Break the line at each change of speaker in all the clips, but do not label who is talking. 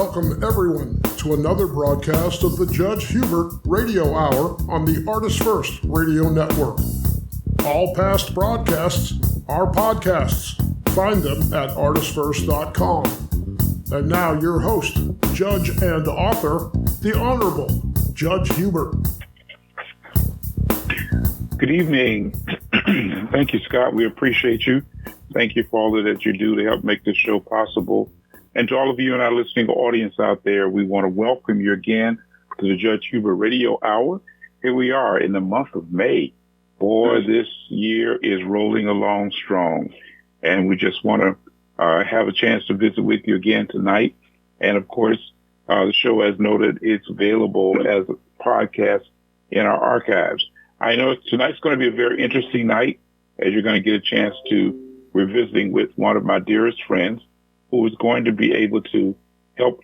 Welcome everyone to another broadcast of the Judge Hubert Radio Hour on the Artist First Radio Network. All past broadcasts are podcasts. Find them at artistfirst.com. And now your host, judge and author, the Honorable Judge Hubert.
Good evening. Thank you, Scott. We appreciate you. Thank you for all that you do to help make this show possible. And to all of you in our listening audience out there, we want to welcome you again to the Judge Hubert Radio Hour. Here we are in the month of May. Boy, this year is rolling along strong. And we just want to have a chance to visit with you again tonight. And, of course, the show, as noted, it's available as a podcast in our archives. I know tonight's going to be a very interesting night, as you're going to get a chance to, we're visiting with one of my dearest friends who is going to be able to help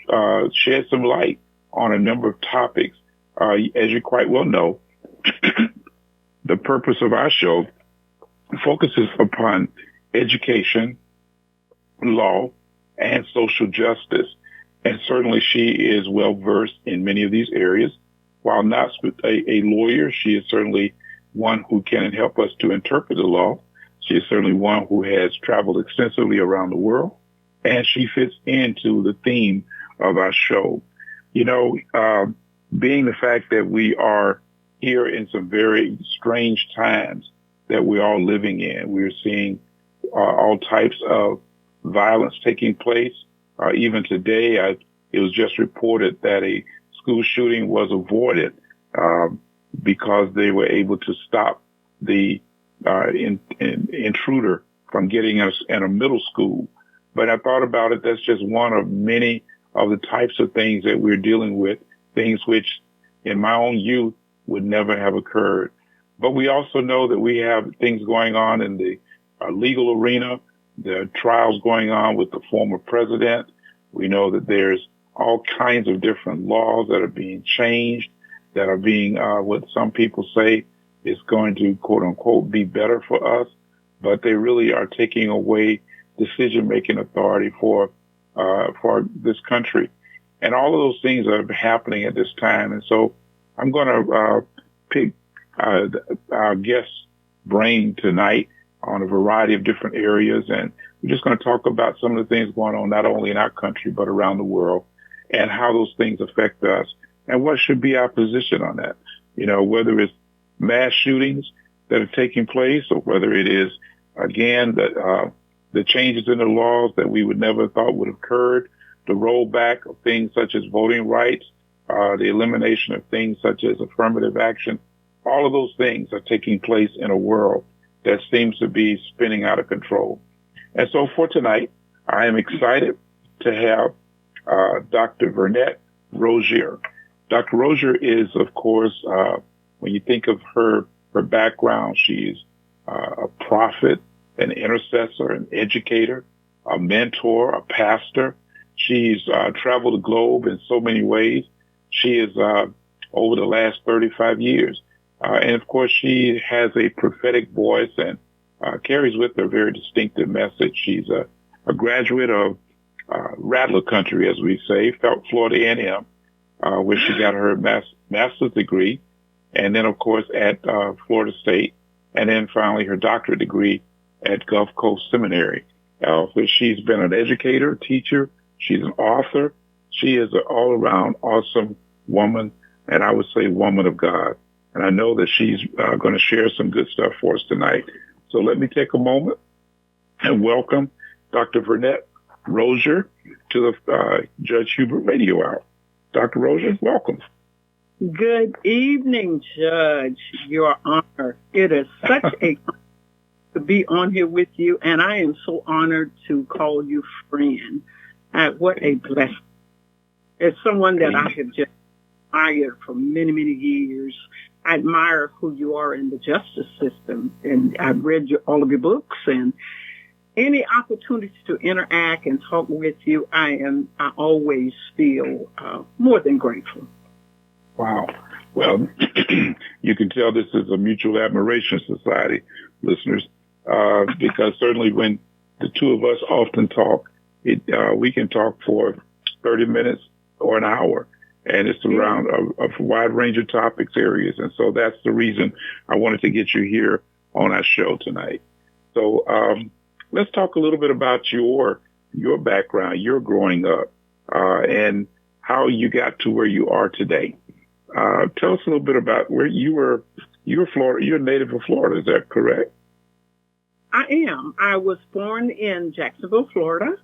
shed some light on a number of topics. As you quite well know, the purpose of our show focuses upon education, law, and social justice. And certainly she is well versed in many of these areas. While not a lawyer, she is certainly one who can help us to interpret the law. She is certainly one who has traveled extensively around the world, and she fits into the theme of our show. You know, being the fact that we are here in some very strange times that we're all living in, we're seeing all types of violence taking place. Even today, it was just reported that a school shooting was avoided because they were able to stop the intruder from getting us in a middle school. But I thought about it, that's just one of many of the types of things that we're dealing with, things which in my own youth would never have occurred. But we also know that we have things going on in the legal arena. There are trials going on with the former president. We know that there's all kinds of different laws that are being changed, that are being, what some people say is going to, quote unquote, be better for us. But they really are taking away decision-making authority for this country. And all of those things are happening at this time. And so I'm going to pick our guest's brain tonight on a variety of different areas. And we're just going to talk about some of the things going on, not only in our country, but around the world, and how those things affect us and what should be our position on that. You know, whether it's mass shootings that are taking place or whether it is, again, the changes in the laws that we would never thought would have occurred, the rollback of things such as voting rights, the elimination of things such as affirmative action. All of those things are taking place in a world that seems to be spinning out of control. And so for tonight, I am excited to have Dr. Vernette Rosier. Dr. Rosier is, of course, when you think of her background, she's a prophet, an intercessor, an educator, a mentor, a pastor. She's traveled the globe in so many ways. She is over the last 35 years. And, of course, she has a prophetic voice and carries with her a very distinctive message. She's a graduate of Rattler Country, as we say, Florida A&M, where she got her master's degree. And then, of course, at Florida State. And then finally her doctorate degree at Gulf Coast Seminary, where she's been an educator, teacher. She's an author. She is an all-around awesome woman, and I would say woman of God. And I know that she's going to share some good stuff for us tonight. So let me take a moment and welcome Dr. Vernette Rosier to the Judge Hubert Radio Hour. Dr. Rosier, welcome.
Good evening, Judge. Your Honor. It is such a honor to be on here with you, and I am so honored to call you friend. What a blessing. It's someone that I have just admired for many, many years. I admire who you are in the justice system, and I've read all of your books, and any opportunity to interact and talk with you, I always feel more than grateful.
Wow. Well, you can tell this is a mutual admiration society, listeners, because certainly when the two of us often talk, we can talk for 30 minutes or an hour. And it's around a wide range of topics, areas. And so that's the reason I wanted to get you here on our show tonight. So let's talk a little bit about your background, your growing up, and how you got to where you are today. Tell us a little bit about where you were. You're Florida. You're a native of Florida. Is that correct?
I am. I was born in Jacksonville, Florida.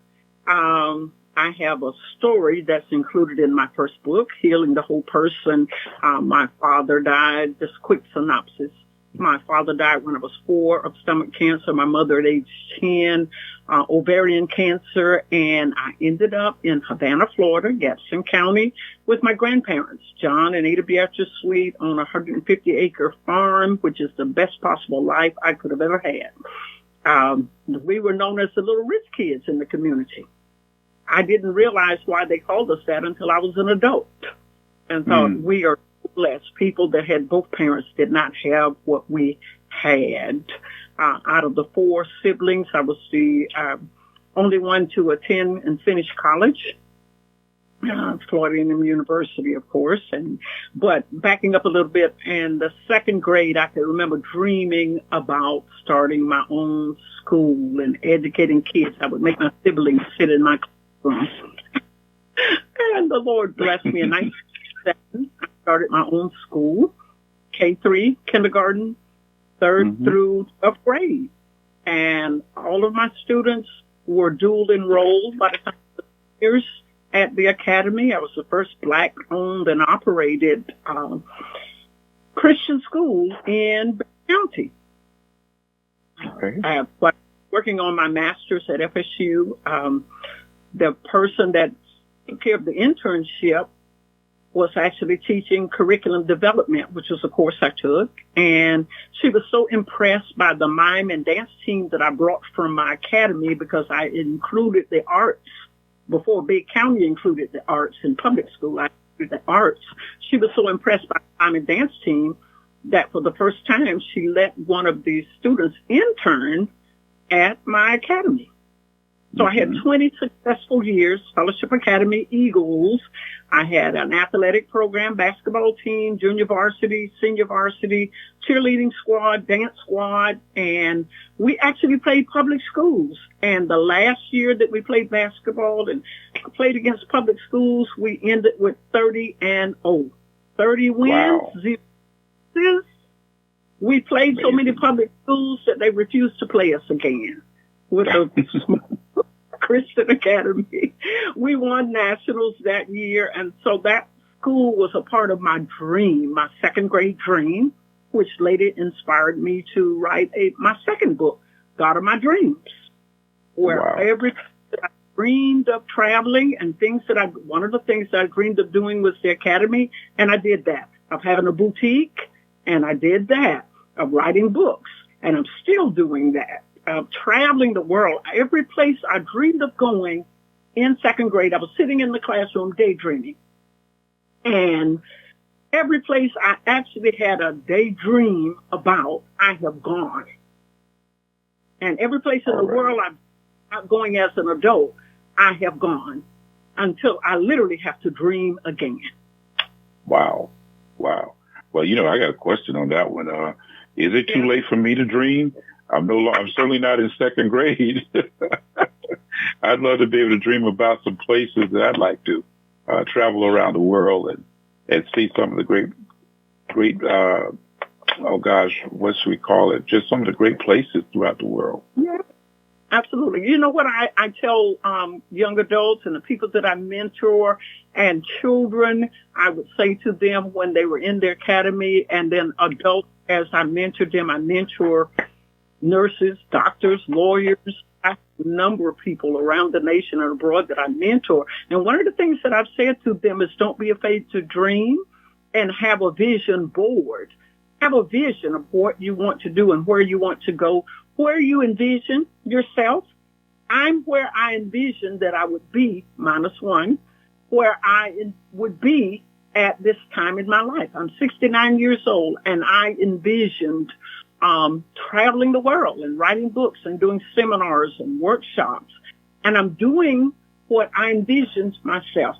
I have a story that's included in my first book, Healing the Whole Person. My father died. Just quick synopsis. My father died when I was 4 of stomach cancer. My mother at age 10, ovarian cancer. And I ended up in Havana, Florida, Gaston County, with my grandparents, John and Ada Beatrice Sweet, on a 150-acre farm, which is the best possible life I could have ever had. We were known as the little rich kids in the community. I didn't realize why they called us that until I was an adult, and thought we are blessed. People that had both parents did not have what we had. Out of the 4 siblings, I was the only one to attend and finish college, Florida University, of course. But backing up a little bit, in the 2nd grade, I can remember dreaming about starting my own school and educating kids. I would make my siblings sit in my classroom. And the Lord blessed me in 1997. I started my own school, K-3, kindergarten, 3rd through 12th grade. And all of my students were dual enrolled by the time I was years at the academy. I was the first Black-owned and operated Christian school in Bay County. Okay. Working on my master's at FSU. The person that took care of the internship was actually teaching curriculum development, which was a course I took. And she was so impressed by the mime and dance team that I brought from my academy, because I included the arts. Before Bay County included the arts in public school, I included the arts. She was so impressed by the mime and dance team that for the first time, she let one of the students intern at my academy. So I had 20 successful years, Fellowship Academy, Eagles. I had an athletic program, basketball team, junior varsity, senior varsity, cheerleading squad, dance squad, and we actually played public schools. And the last year that we played basketball and played against public schools, we ended with 30-0. 30 wins,
wow.
0 losses. We played so many public schools that they refused to play us again. With a small Christian academy. We won nationals that year, and so that school was a part of my dream, my 2nd grade dream, which later inspired me to write my 2nd book, God of My Dreams, where everything that I dreamed of traveling and one of the things that I dreamed of doing was the academy, and I did that, of having a boutique, and I did that, of writing books, and I'm still doing that. Traveling the world, every place I dreamed of going in 2nd grade, I was sitting in the classroom daydreaming. And every place I actually had a daydream about, I have gone. And every place in the world I'm going as an adult, I have gone until I literally have to dream again.
Wow. Wow. Well, I got a question on that one. Is it too late for me to dream? I'm certainly not in 2nd grade. I'd love to be able to dream about some places that I'd like to travel around the world and see some of the great, what should we call it? Just some of the great places throughout the world.
Yeah, absolutely. You know what I tell young adults and the people that I mentor and children, I would say to them when they were in their academy, and then adults, as I mentor them, I mentor nurses, doctors, lawyers, a number of people around the nation and abroad that I mentor. And one of the things that I've said to them is don't be afraid to dream and have a vision board. Have a vision of what you want to do and where you want to go, where you envision yourself. I'm where I envisioned that I would be, -1, where I would be at this time in my life. I'm 69 years old, and I envisioned traveling the world and writing books and doing seminars and workshops. And I'm doing what I envisioned myself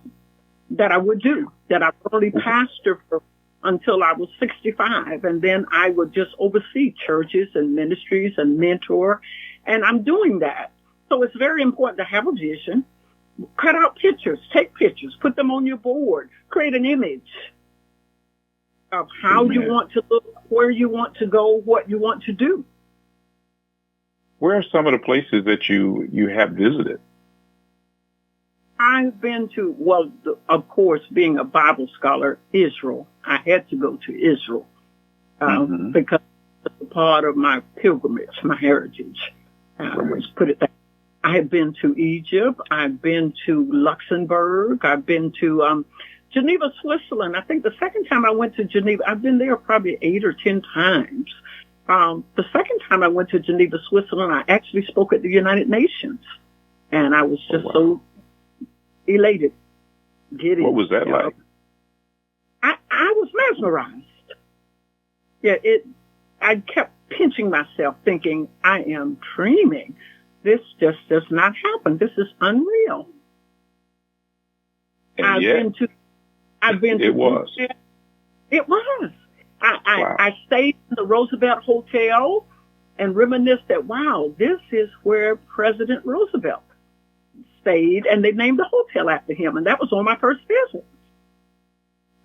that I would do, that I would only pastor for until I was 65, and then I would just oversee churches and ministries and mentor, and I'm doing that. So it's very important to have a vision, cut out pictures, take pictures, put them on your board, create an image of how you want to look, where you want to go, what you want to do.
Where are some of the places that you have visited?
I've been to, well, of course, being a Bible scholar, Israel. I had to go to Israel because it's a part of my pilgrimage, my heritage. Let's put it that way. I have been to Egypt. I've been to Luxembourg. I've been to Geneva, Switzerland. I think the second time I went to Geneva, I've been there probably 8 or 10 times. The second time I went to Geneva, Switzerland, I actually spoke at the United Nations. And I was just so elated.
What was that like?
I was mesmerized. Yeah, I kept pinching myself thinking, I am dreaming. This just does not happen. This is unreal.
And
I've been to
it was.
It was. I stayed in the Roosevelt Hotel and reminisced that, wow, this is where President Roosevelt stayed, and they named the hotel after him, and that was on my first visit.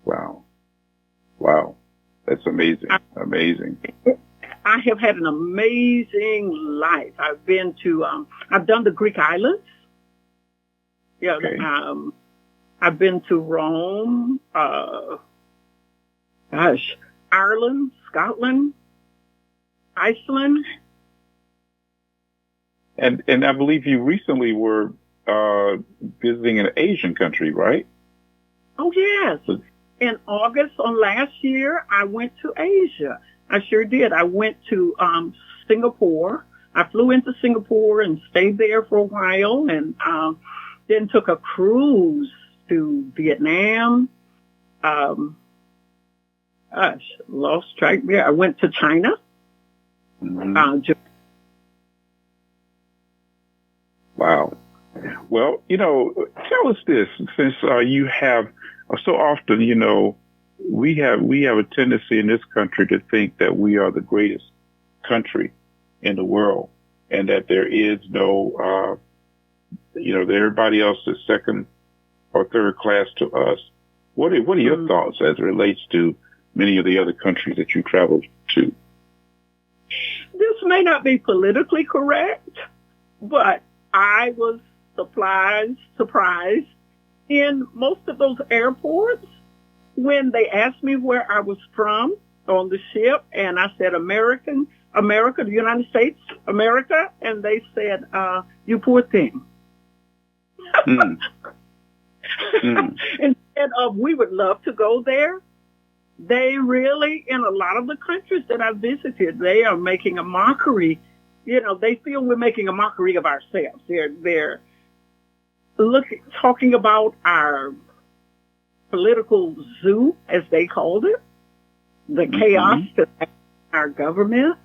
Wow. That's amazing. Amazing.
I have had an amazing life. I've been to, I've done the Greek islands. Yeah. Okay. I've been to Rome, Ireland, Scotland, Iceland.
And I believe you recently were visiting an Asian country, right?
Oh, yes. In August on last year, I went to Asia. I sure did. I went to Singapore. I flew into Singapore and stayed there for a while, and then took a cruise to Vietnam. Lost track there. I went to China.
Wow. Well, tell us this, since you have so often, we have a tendency in this country to think that we are the greatest country in the world, and that there is no, that everybody else is second or third class to us. What are your thoughts as it relates to many of the other countries that you traveled to?
This may not be politically correct, but I was surprised in most of those airports when they asked me where I was from on the ship, and I said America, the United States, America, and they said, you poor thing. Instead of, we would love to go there, they really, in a lot of the countries that I visited, they are making a mockery. They feel we're making a mockery of ourselves. They're talking about our political zoo, as they called it, the chaos that our government,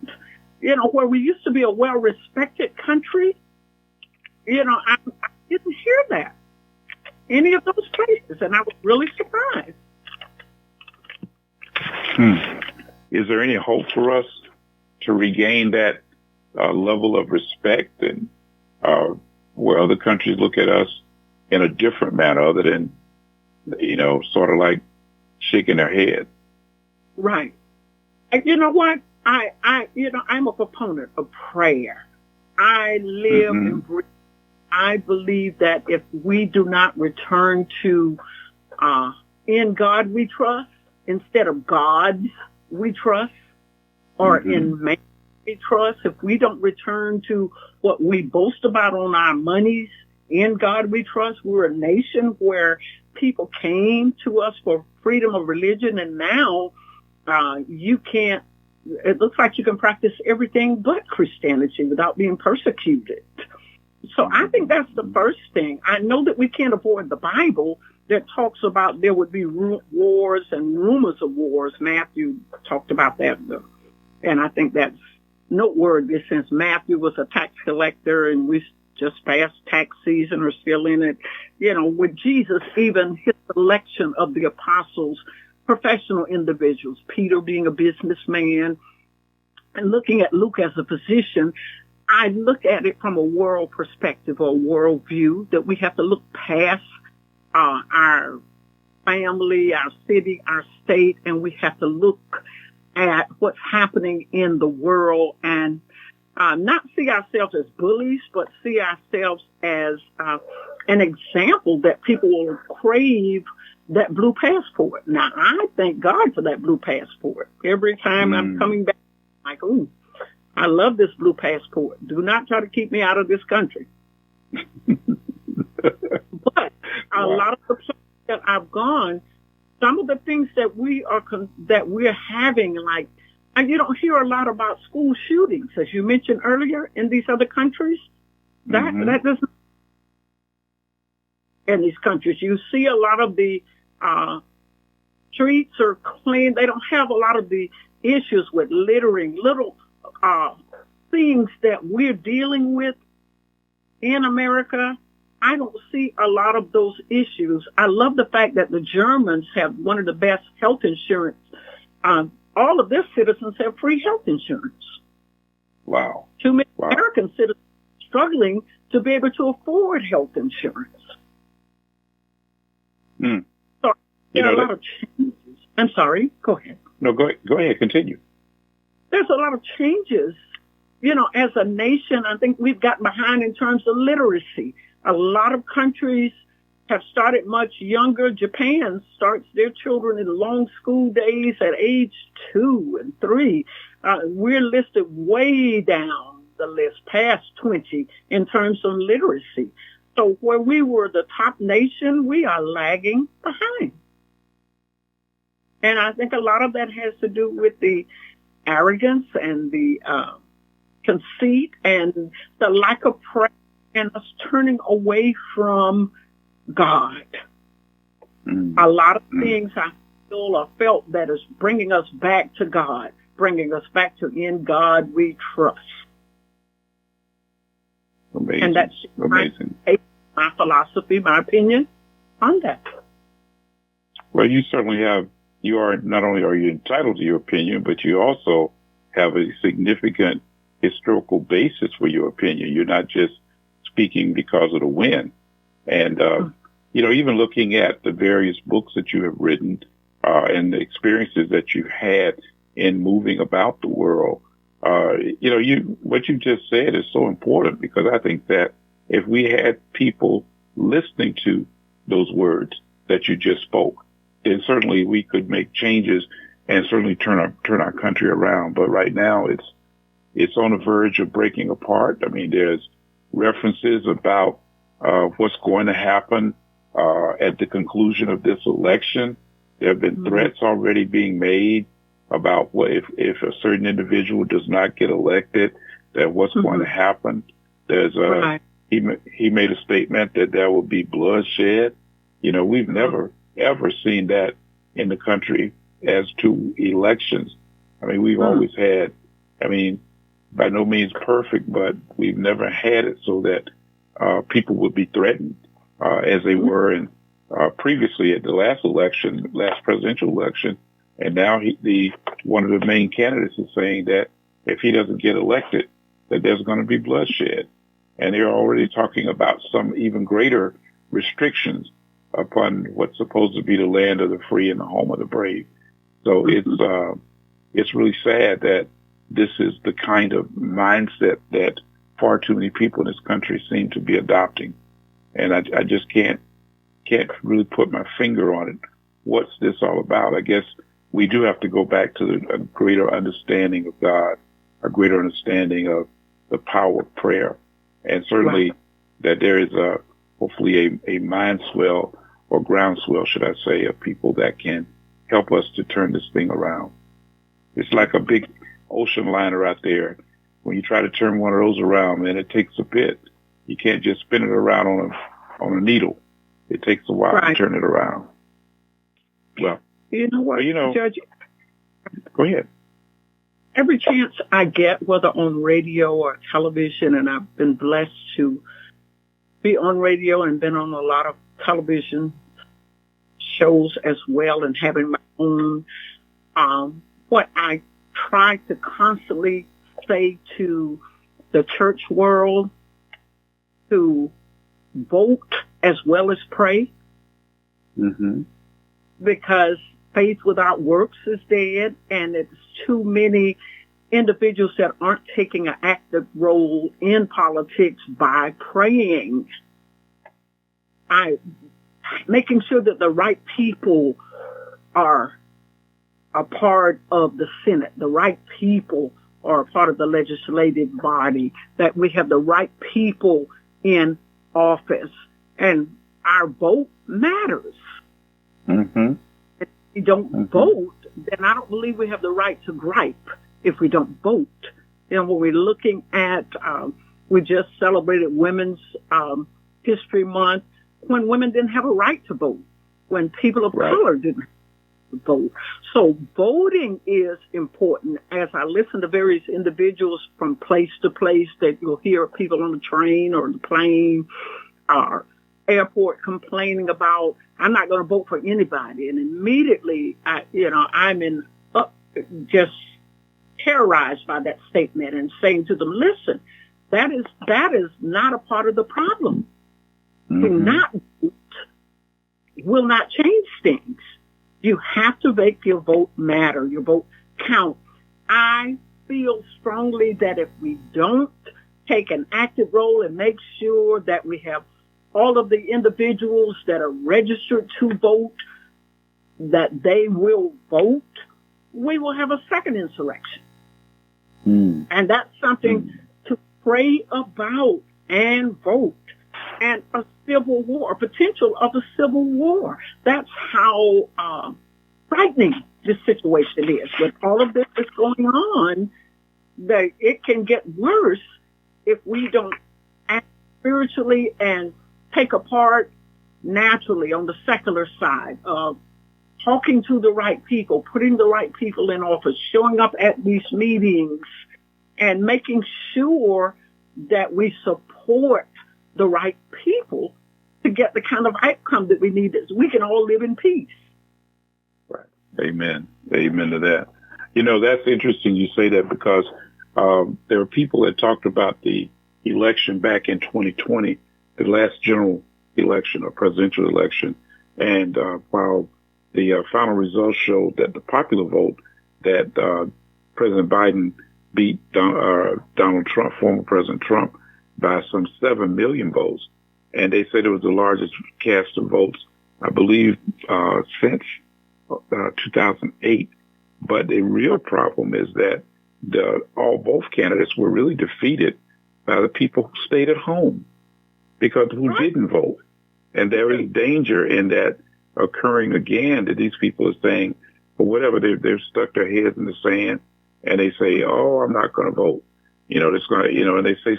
where we used to be a well-respected country. I didn't hear that any of those places, and I was really surprised.
Is there any hope for us to regain that level of respect, and where other countries look at us in a different manner, other than, sort of like shaking their head?
Right. You know what? I'm a proponent of prayer. I live and breathe. I believe that if we do not return to in God we trust instead of gods we trust, or in man we trust, if we don't return to what we boast about on our monies, in God we trust, we're a nation where people came to us for freedom of religion, and now it looks like you can practice everything but Christianity without being persecuted. So I think that's the first thing. I know that we can't avoid the Bible that talks about there would be wars and rumors of wars. Matthew talked about that. And I think that's noteworthy, since Matthew was a tax collector, and we just past tax season or still in it, with Jesus, even his selection of the apostles, professional individuals, Peter being a businessman, and looking at Luke as a physician, I look at it from a world perspective or world view that we have to look past our family, our city, our state, and we have to look at what's happening in the world and not see ourselves as bullies, but see ourselves as an example that people will crave that blue passport. Now, I thank God for that blue passport. Every time I'm coming back, I'm like, ooh, I love this blue passport. Do not try to keep me out of this country. But a lot of the places that I've gone, some of the things that we're having, like, and you don't hear a lot about school shootings, as you mentioned earlier, in these other countries. That doesn't. In these countries, you see a lot of the streets are clean. They don't have a lot of the issues with littering, little things that we're dealing with in America. I don't see a lot of those issues. I love the fact that the Germans have one of the best health insurance. All of their citizens have free health insurance.
Wow.
Too many American citizens struggling to be able to afford health insurance. So there are a lot of changes. I'm sorry. Go ahead.
No, go ahead. Continue.
There's a lot of changes. As a nation, I think we've gotten behind in terms of literacy. A lot of countries have started much younger. Japan starts their children in long school days at age 2 and 3. We're listed way down the list, past 20, in terms of literacy. So where we were the top nation, we are lagging behind. And I think a lot of that has to do with the arrogance and the conceit and the lack of prayer and us turning away from God. A lot of things I feel or felt that is bringing us back to God, bringing us back to in God we trust.
Amazing.
And that's
amazing.
My philosophy, my opinion on that.
Well, you certainly have. You are not only are you entitled to your opinion, but you also have a significant historical basis for your opinion. You're not just speaking because of the wind. And even looking at the various books that you have written and the experiences that you've had in moving about the world, what you just said is so important, because I think that if we had people listening to those words that you just spoke, then certainly we could make changes and certainly turn our country around. But right now it's on the verge of breaking apart. I mean, there's references about what's going to happen at the conclusion of this election. There have been threats already being made about what if a certain individual does not get elected, that what's going to happen. There's he made a statement that there will be bloodshed. We've never ever seen that in the country as to elections. I mean, we've always had, by no means perfect, but we've never had it so that people would be threatened as they were in previously at the last presidential election. And now one of the main candidates is saying that if he doesn't get elected, that there's going to be bloodshed. And they're already talking about some even greater restrictions upon what's supposed to be the land of the free and the home of the brave. So it's really sad that this is the kind of mindset that far too many people in this country seem to be adopting. And I just can't really put my finger on it. What's this all about? I guess we do have to go back to a greater understanding of God, a greater understanding of the power of prayer. And certainly that there is hopefully a mind swell or groundswell, should I say, of people that can help us to turn this thing around. It's like a big ocean liner out there. When you try to turn one of those around, man, it takes a bit. You can't just spin it around on a needle. It takes a while to turn it around. Well,
you know what, Judge?
Go ahead.
Every chance I get, whether on radio or television, and I've been blessed to be on radio and been on a lot of television shows as well, and having my own. What I try to constantly say to the church world, to vote as well as pray, because faith without works is dead, and it's too many individuals that aren't taking an active role in politics by praying. Making sure that the right people are a part of the Senate, the right people are a part of the legislative body, that we have the right people in office, and our vote matters. If we don't vote, then I don't believe we have the right to gripe if we don't vote. When we're looking at, we just celebrated Women's History Month, when women didn't have a right to vote, when people of color didn't have to vote. So voting is important. As I listen to various individuals from place to place, that you'll hear people on the train or the plane or airport complaining about, I'm not going to vote for anybody. And immediately, I'm just terrorized by that statement, and saying to them, listen, that is not a part of the problem. To not vote will not change things. You have to make your vote matter, your vote count. I feel strongly that if we don't take an active role and make sure that we have all of the individuals that are registered to vote, that they will vote, we will have a second insurrection. And that's something to pray about and vote. And a civil war, potential of a civil war. That's how frightening this situation is. With all of this that's going on, that it can get worse if we don't act spiritually and take a part naturally on the secular side of talking to the right people, putting the right people in office, showing up at these meetings, and making sure that we support the right people to get the kind of outcome that we need, so we can all live in peace.
Right. Amen. Amen to that. That's interesting you say that, because there are people that talked about the election back in 2020, the last general election or presidential election. And while the final results showed that the popular vote, that President Biden beat Donald Trump, former President Trump, by some 7 million votes. And they said it was the largest cast of votes, I believe, since 2008. But the real problem is that both candidates were really defeated by the people who stayed at home, because who didn't vote. And there is danger in that occurring again, that these people are saying, for whatever, they've stuck their heads in the sand, and they say, oh, I'm not going to vote. It's going to, and they say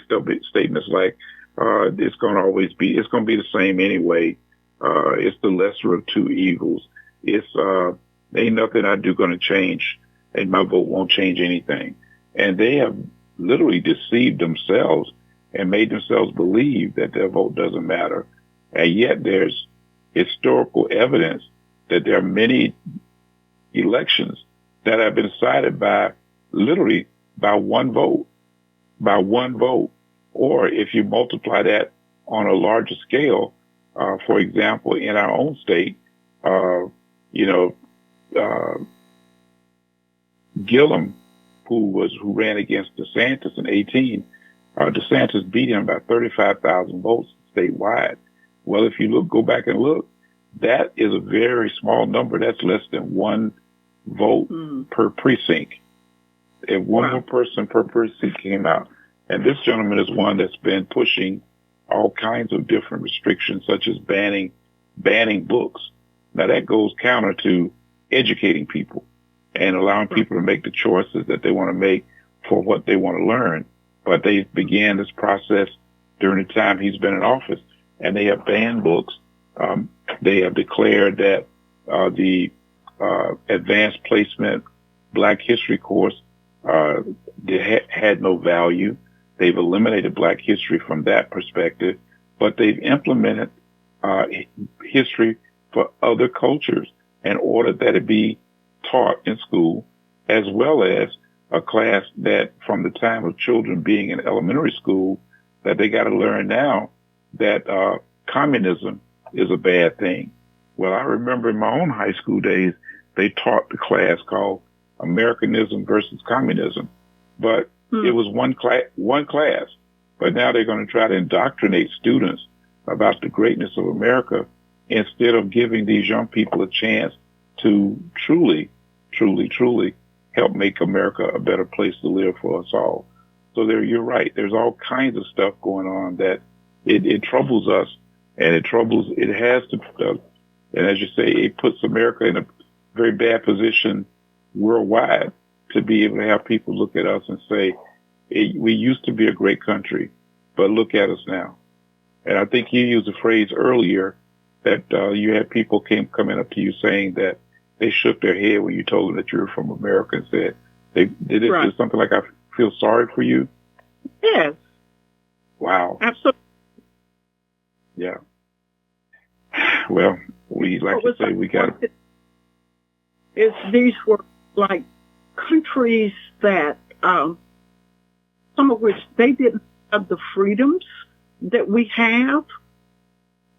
statements like, it's going to be the same anyway. It's the lesser of two evils. Ain't nothing I do going to change, and my vote won't change anything. And they have literally deceived themselves and made themselves believe that their vote doesn't matter. And yet there's historical evidence that there are many elections that have been decided by one vote. Or if you multiply that on a larger scale, for example, in our own state, Gillum, who ran against DeSantis in 2018, DeSantis beat him by 35,000 votes statewide. Well, if you go back and look, that is a very small number. That's less than one vote per precinct. If one more person per precinct came out. And this gentleman is one that's been pushing all kinds of different restrictions, such as banning books. Now, that goes counter to educating people and allowing people to make the choices that they want to make for what they want to learn. But they began this process during the time he's been in office, and they have banned books. They have declared that the advanced placement Black history course had no value. They've eliminated Black history from that perspective. but they've implemented history for other cultures in order that it be taught in school, as well as a class that from the time of children being in elementary school, that they got to learn now that communism is a bad thing. Well, I remember in my own high school days, they taught the class called Americanism versus Communism, but it was one class. But now they're going to try to indoctrinate students about the greatness of America instead of giving these young people a chance to truly, truly, truly help make America a better place to live for us all. So you're right. There's all kinds of stuff going on that it troubles us, and it has to, and as you say, it puts America in a very bad position worldwide to be able to have people look at us and say, we used to be a great country, but look at us now. And I think you used a phrase earlier that you had people coming up to you saying that they shook their head when you told them that you were from America and said, did something like, I feel sorry for you?
Yes.
Wow.
Absolutely.
Yeah. Well, we like to say we got it.
These were like countries that, some of which they didn't have the freedoms that we have,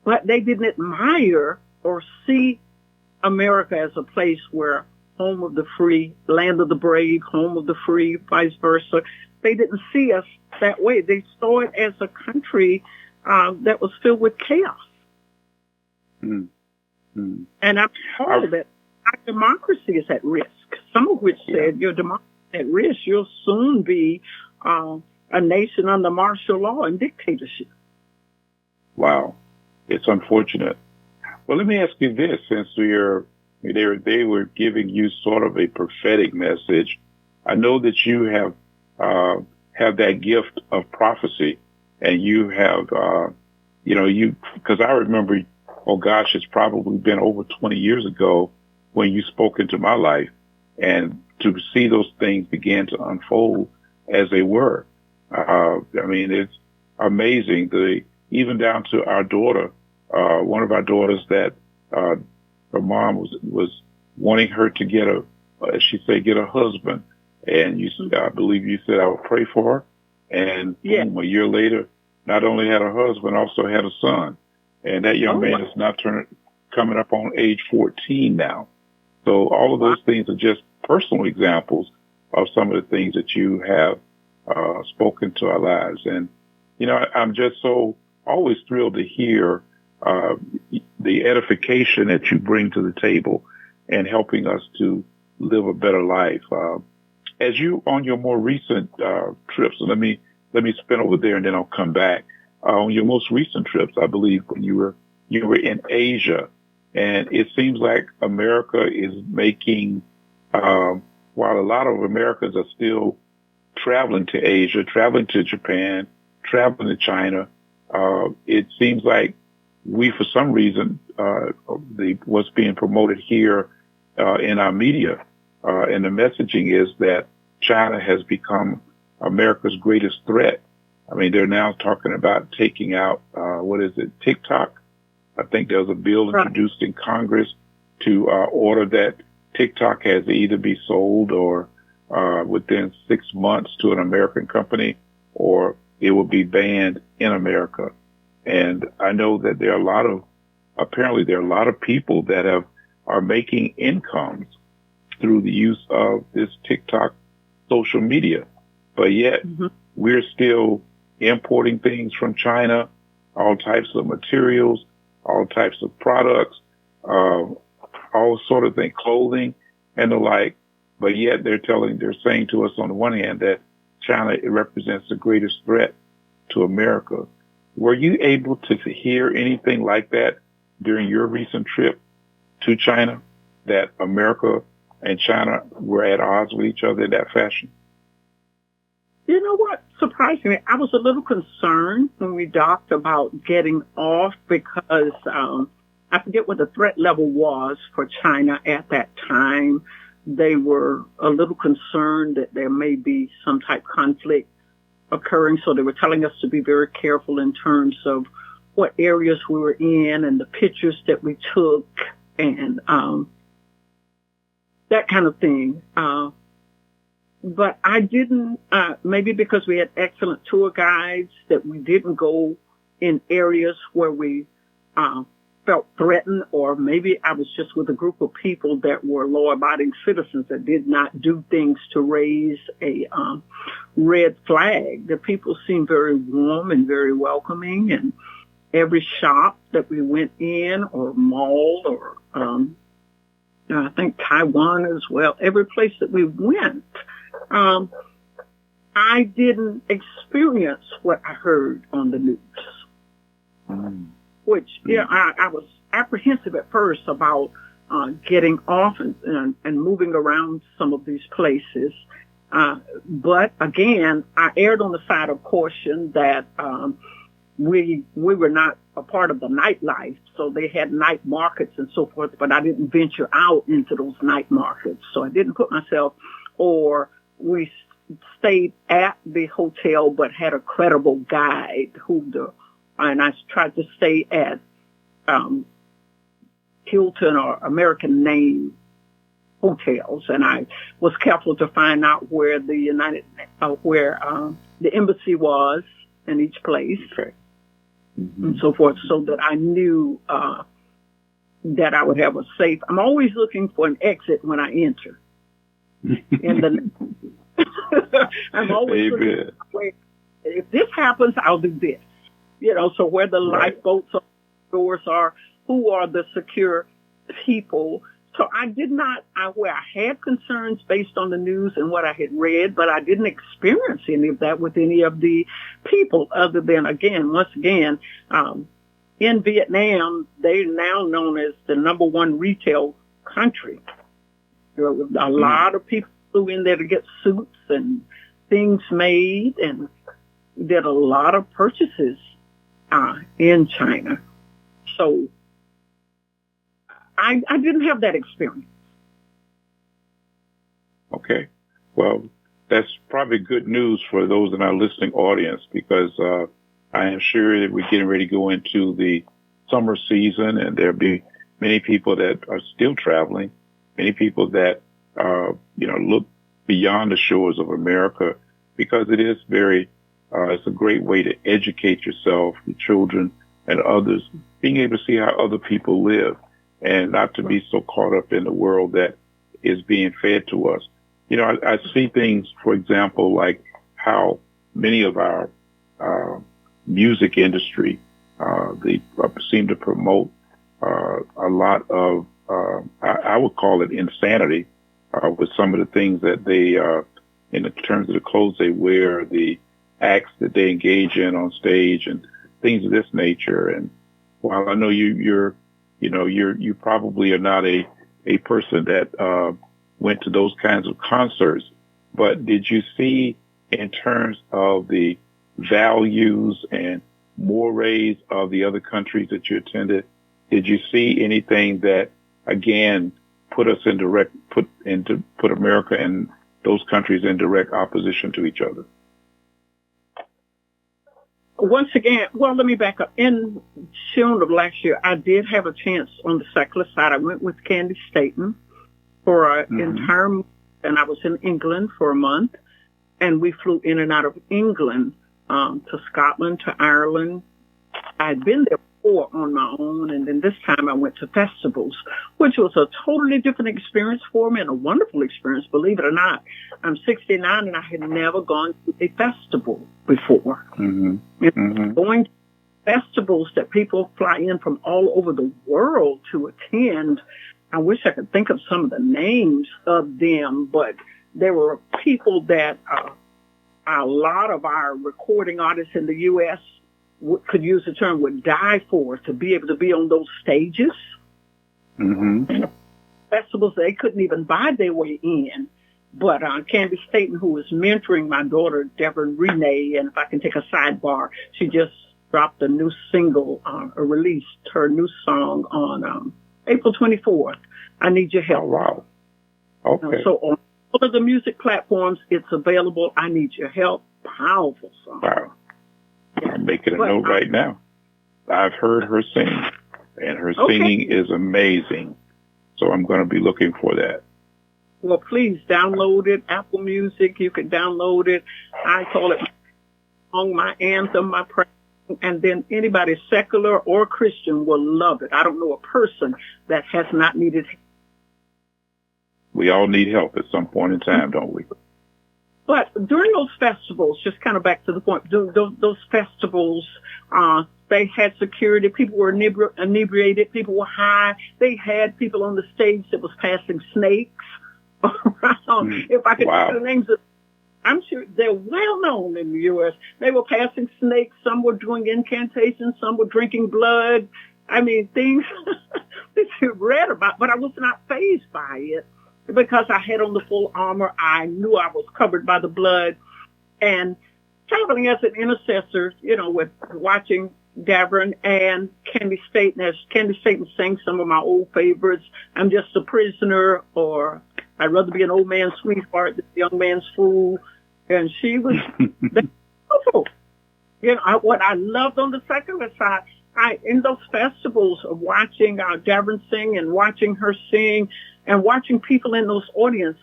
but they didn't admire or see America as a place where home of the free, land of the brave, home of the free, vice versa. They didn't see us that way. They saw it as a country that was filled with chaos. Mm. Mm. And I'm told that our democracy is at risk, some of which said your democracy is at risk. You'll soon be a nation under martial law and dictatorship.
Wow. It's unfortunate. Well, let me ask you this, since they were giving you sort of a prophetic message. I know that you have that gift of prophecy, and you have, because I remember, oh gosh, it's probably been over 20 years ago when you spoke into my life, and to see those things begin to unfold as they were. I mean, it's amazing. Even down to our daughter, one of our daughters that her mom was wanting her to get get a husband, and I believe you said I would pray for her, and boom, a year later, not only had a husband, also had a son, and that young man is now coming up on age 14 now. So all of those things are just personal examples of some of the things that you have spoken to our lives, and I'm just so always thrilled to hear the edification that you bring to the table and helping us to live a better life. As you on your more recent trips, and let me spin over there and then I'll come back. On your most recent trips, I believe when you were in Asia, and it seems like America is making, while a lot of Americans are still traveling to Asia, traveling to Japan, traveling to China, it seems like we, for some reason, what's being promoted here in our media, and the messaging is that China has become America's greatest threat. I mean, they're now talking about taking out, TikTok? I think there was a bill introduced in Congress to order that TikTok has to either be sold or within 6 months to an American company, or it will be banned in America. And I know that there are a lot of people that are making incomes through the use of this TikTok social media. But yet we're still importing things from China, all types of materials, all types of products, all sort of things, clothing and the like. But yet they're saying to us on the one hand that China represents the greatest threat to America. Were you able to hear anything like that during your recent trip to China, that America and China were at odds with each other in that fashion?
You know what? Surprisingly, I was a little concerned when we talked about getting off because I forget what the threat level was for China at that time. They were a little concerned that there may be some type of conflict occurring, so they were telling us to be very careful in terms of what areas we were in and the pictures that we took and that kind of thing. But I didn't, maybe because we had excellent tour guides, that we didn't go in areas where we felt threatened, or maybe I was just with a group of people that were law-abiding citizens that did not do things to raise a red flag. The people seemed very warm and very welcoming, and every shop that we went in, or mall, or I think Taiwan as well, every place that we went, I didn't experience what I heard on the news. Which, I was apprehensive at first about getting off and moving around some of these places. But again, I erred on the side of caution that we were not a part of the nightlife. So they had night markets and so forth, but I didn't venture out into those night markets. So I didn't put myself, or we stayed at the hotel but had a credible guide and I tried to stay at Hilton or American name hotels, and I was careful to find out where the embassy was in each place, and so forth, so that I knew that I would have a safe. I'm always looking for an exit when I enter. I'm always looking for, if this happens, I'll do this. So where the lifeboats or doors are, who are the secure people. So I did not, where I had concerns based on the news and what I had read, but I didn't experience any of that with any of the people, other than, once again, in Vietnam, they're now known as the #1 retail country. There were a lot of people flew in there to get suits and things made, and did a lot of purchases in China. So I didn't have that experience.
Okay. Well, that's probably good news for those in our listening audience, because I am sure that we're getting ready to go into the summer season, and there'll be many people that are still traveling, many people that, look beyond the shores of America, because it is it's a great way to educate yourself, your children, and others, being able to see how other people live and not to be so caught up in the world that is being fed to us. I see things, for example, like how many of our music industry, they seem to promote a lot of, I would call it insanity, with some of the things that they, in terms of the clothes they wear, the acts that they engage in on stage, and things of this nature. And while I know you probably are not a person that went to those kinds of concerts, but did you see, in terms of the values and mores of the other countries that you attended, did you see anything that again put America and those countries in direct opposition to each other?
Once again, well, let me back up. In June of last year, I did have a chance on the secular side. I went with Candy Staten for an entire month, and I was in England for a month, and we flew in and out of England to Scotland, to Ireland. I'd been there before on my own, and then this time I went to festivals, which was a totally different experience for me and a wonderful experience, believe it or not. I'm 69, and I had never gone to a festival before. Going to festivals that people fly in from all over the world to attend, I wish I could think of some of the names of them, but there were people that a lot of our recording artists in the U.S. could use the term would die for, to be able to be on those stages. And festivals they couldn't even buy their way in. But Candy Staten, who was mentoring my daughter, Deborah Renee, and if I can take a sidebar, she just dropped a new single, released her new song on April 24th, I Need Your Help.
Oh, wow. Okay.
So on all of the music platforms, it's available. I Need Your Help. Powerful song.
Wow. I'm making a note right now. I've heard her sing, and her singing is amazing. So I'm going to be looking for that.
Well, please download it. Apple Music, you can download it. I call it my anthem, my prayer. And then anybody secular or Christian will love it. I don't know a person that has not needed help.
We all need help at some point in time, don't we?
But during those festivals, just kind of back to the point, those festivals, they had security. People were inebriated. People were high. They had people on the stage that was passing snakes around. If I could say the names of, I'm sure they're well known in the U.S. They were passing snakes. Some were doing incantations. Some were drinking blood. I mean, things that you read about, but I was not fazed by it because I had on the full armor. I knew I was covered by the blood. And traveling as an intercessor, you know, with watching Davern and Candy Staten, as Candy Staten sang some of my old favorites, I'm Just a Prisoner, or I'd rather be an old man's sweetheart than a young man's fool. And she was beautiful. You know, what I loved on the secular side, in those festivals of watching Davern sing and watching her sing and watching people in those audience,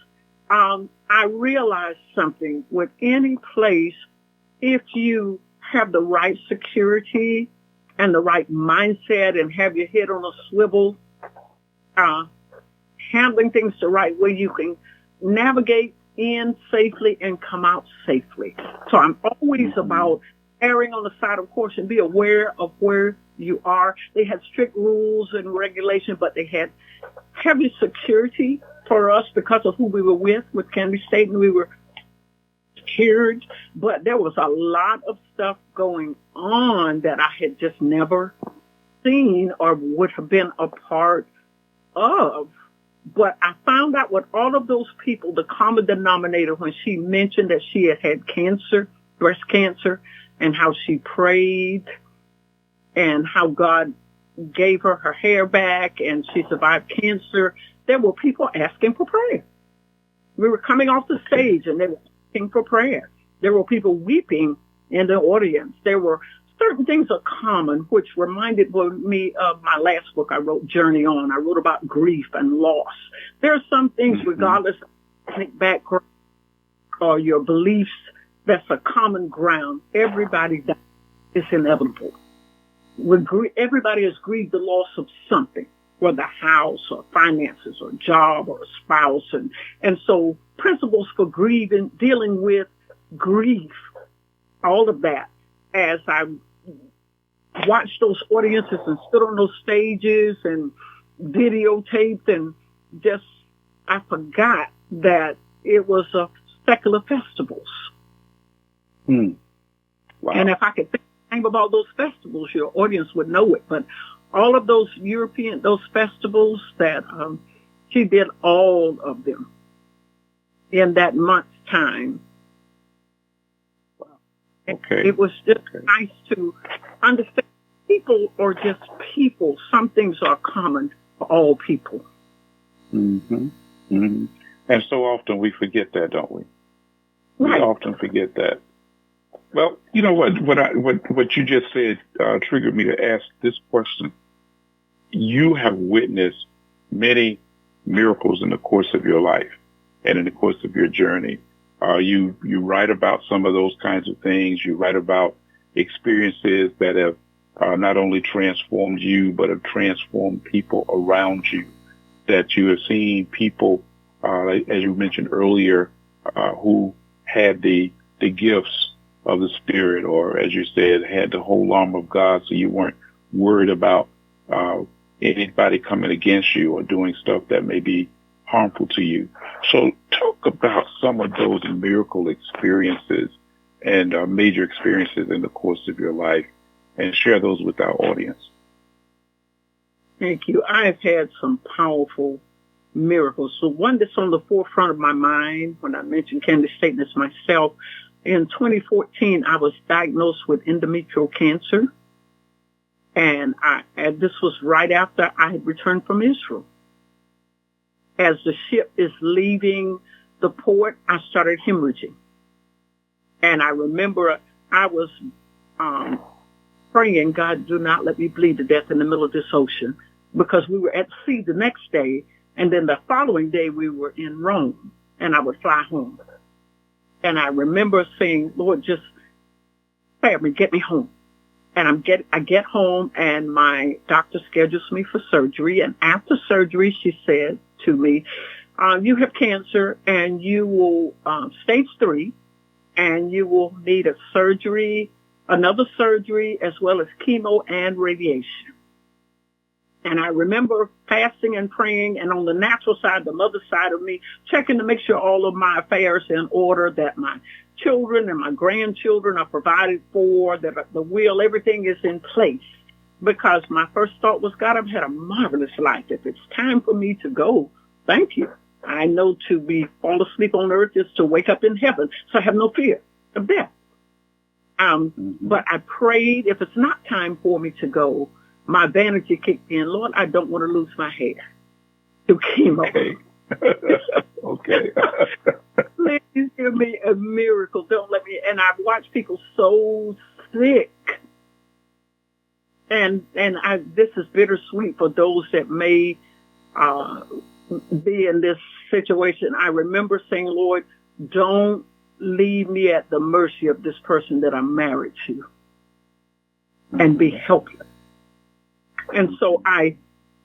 I realized something. With any place, if you have the right security and the right mindset and have your head on a swivel, handling things the right way, you can navigate in safely and come out safely. So I'm always about erring on the side of caution. Be aware of where you are. They had strict rules and regulations, but they had heavy security for us because of who we were with Candy Staten. We were secured, but there was a lot of stuff going on that I had just never seen or would have been a part of. But I found out with all of those people, the common denominator, when she mentioned that she had had cancer, breast cancer, and how she prayed and how God gave her her hair back and she survived cancer, there were people asking for prayer. We were coming off the stage and they were asking for prayer. There were people weeping in the audience. There were certain things are common, which reminded me of my last book I wrote, Journey On. I wrote about grief and loss. There are some things, regardless of ethnic background or your beliefs, that's a common ground. Everybody dies. It's inevitable. Everybody has grieved the loss of something, whether a house or finances or job or a spouse. And so principles for grieving, dealing with grief, all of that, as I watched those audiences and stood on those stages and videotaped and just, I forgot that it was a secular festivals.
Wow.
And if I could think about those festivals, your audience would know it. But all of those those festivals that she did all of them in that month's time.
Okay.
It was just nice to understand people are just people. Some things are common for all people.
And so often we forget that, don't we?
Right.
We often forget that. Well, you know what you just said triggered me to ask this question. You have witnessed many miracles in the course of your life and in the course of your journey. You write about some of those kinds of things. You write about experiences that have not only transformed you, but have transformed people around you. That you have seen people, as you mentioned earlier, who had the gifts of the Spirit, or as you said, had the whole armor of God, so you weren't worried about anybody coming against you or doing stuff that may be harmful to you. So talk about some of those miracle experiences and major experiences in the course of your life and share those with our audience.
Thank you. I've had some powerful miracles. So one that's on the forefront of my mind when I mentioned Candy Staten is myself. In 2014, I was diagnosed with endometrial cancer. And this was right after I had returned from Israel. As the ship is leaving the port, I started hemorrhaging. And I remember I was praying, God, do not let me bleed to death in the middle of this ocean, because we were at sea the next day, and then the following day we were in Rome, and I would fly home. And I remember saying, Lord, just spare me, get me home. And I get home, and my doctor schedules me for surgery. And after surgery, she said to me, you have cancer, and you will, stage 3, and you will need a surgery, another surgery, as well as chemo and radiation. And I remember fasting and praying, and on the natural side, the mother side of me, checking to make sure all of my affairs are in order, that my children and my grandchildren are provided for, that the will, everything is in place. Because my first thought was, God, I've had a marvelous life. If it's time for me to go, thank you. I know to fall asleep on earth is to wake up in heaven, so I have no fear of death. But I prayed, if it's not time for me to go, my vanity kicked in. Lord, I don't want to lose my hair to chemo.
Okay.
Please give me a miracle. Don't let me. And I've watched people so sick. And this is bittersweet for those that may be in this situation. I remember saying, Lord, don't leave me at the mercy of this person that I'm married to and be helpless. And so I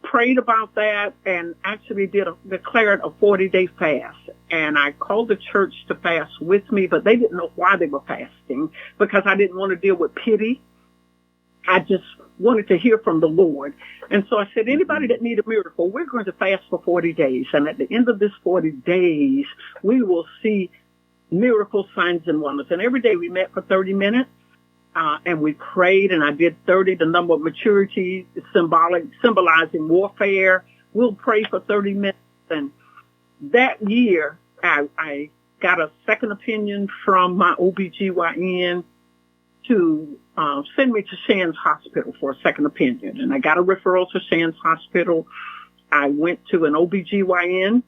prayed about that and actually declared a 40-day fast. And I called the church to fast with me, but they didn't know why they were fasting, because I didn't want to deal with pity. I just wanted to hear from the Lord. And so I said, anybody that needs a miracle, we're going to fast for 40 days. And at the end of this 40 days, we will see miracle signs and wonders. And every day we met for 30 minutes. And we prayed, and I did 30, the number of maturity, symbolizing warfare. We'll pray for 30 minutes. And that year, I got a second opinion from my OBGYN to send me to Shands Hospital for a second opinion. And I got a referral to Shands Hospital. I went to an OBGYN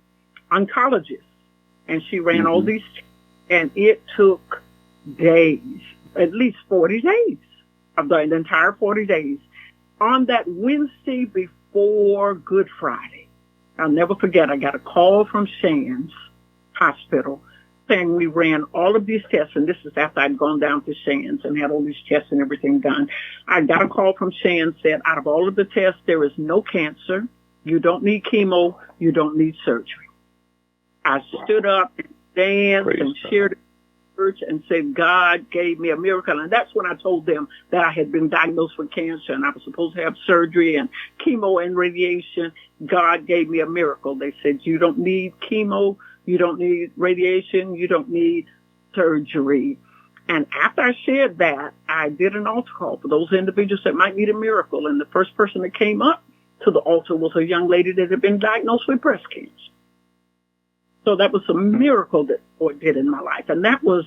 oncologist, and she ran all these, and it took days. At least 40 days of the entire 40 days. On that Wednesday before Good Friday, I'll never forget, I got a call from Shands Hospital saying we ran all of these tests, and this is after I'd gone down to Shands and had all these tests and everything done. I got a call from Shands, said out of all of the tests, there is no cancer. You don't need chemo. You don't need surgery. I stood up and danced and cheered and said, God gave me a miracle. And that's when I told them that I had been diagnosed with cancer and I was supposed to have surgery and chemo and radiation. God gave me a miracle. They said, you don't need chemo, you don't need radiation, you don't need surgery. And after I shared that, I did an altar call for those individuals that might need a miracle. And the first person that came up to the altar was a young lady that had been diagnosed with breast cancer. So that was a miracle that the Lord did in my life. And that was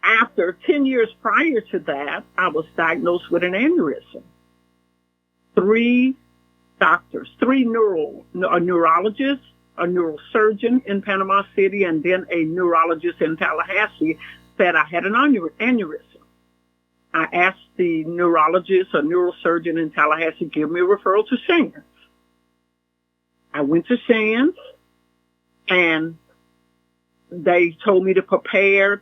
after 10 years prior to that, I was diagnosed with an aneurysm. 3 doctors, 3 a neurologist, a neurosurgeon in Panama City, and then a neurologist in Tallahassee said I had an aneurysm. I asked the neurologist or neurosurgeon in Tallahassee, give me a referral to Shands. I went to Shands. And they told me to prepare,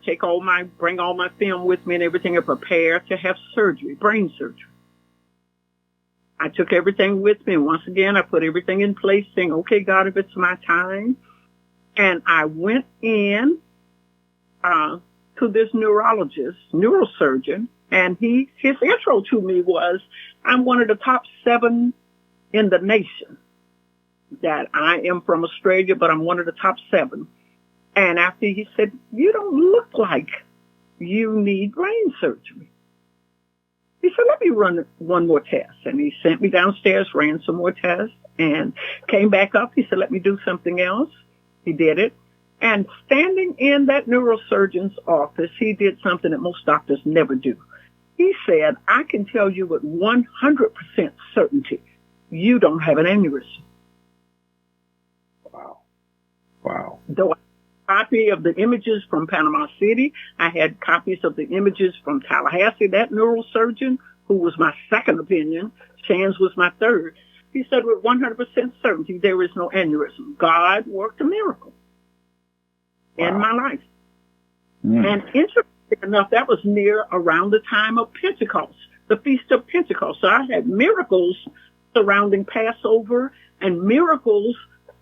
bring all my film with me and everything, and prepare to have surgery, brain surgery. I took everything with me. And once again, I put everything in place, saying, okay, God, if it's my time. And I went in to this neurosurgeon, and his intro to me was, I'm one of the top 7 in the nation. That I am from Australia, but I'm one of the top 7. And after he said, you don't look like you need brain surgery. He said, let me run one more test. And he sent me downstairs, ran some more tests, and came back up. He said, let me do something else. He did it. And standing in that neurosurgeon's office, he did something that most doctors never do. He said, I can tell you with 100% certainty, you don't have an aneurysm.
Wow.
Though I had a copy of the images from Panama City, I had copies of the images from Tallahassee. That neurosurgeon who was my second opinion. Shan's was my third. He said with 100% certainty, there is no aneurysm. God worked a miracle in my life. And interestingly enough, that was near around the time of Pentecost, the Feast of Pentecost. So I had miracles surrounding Passover and miracles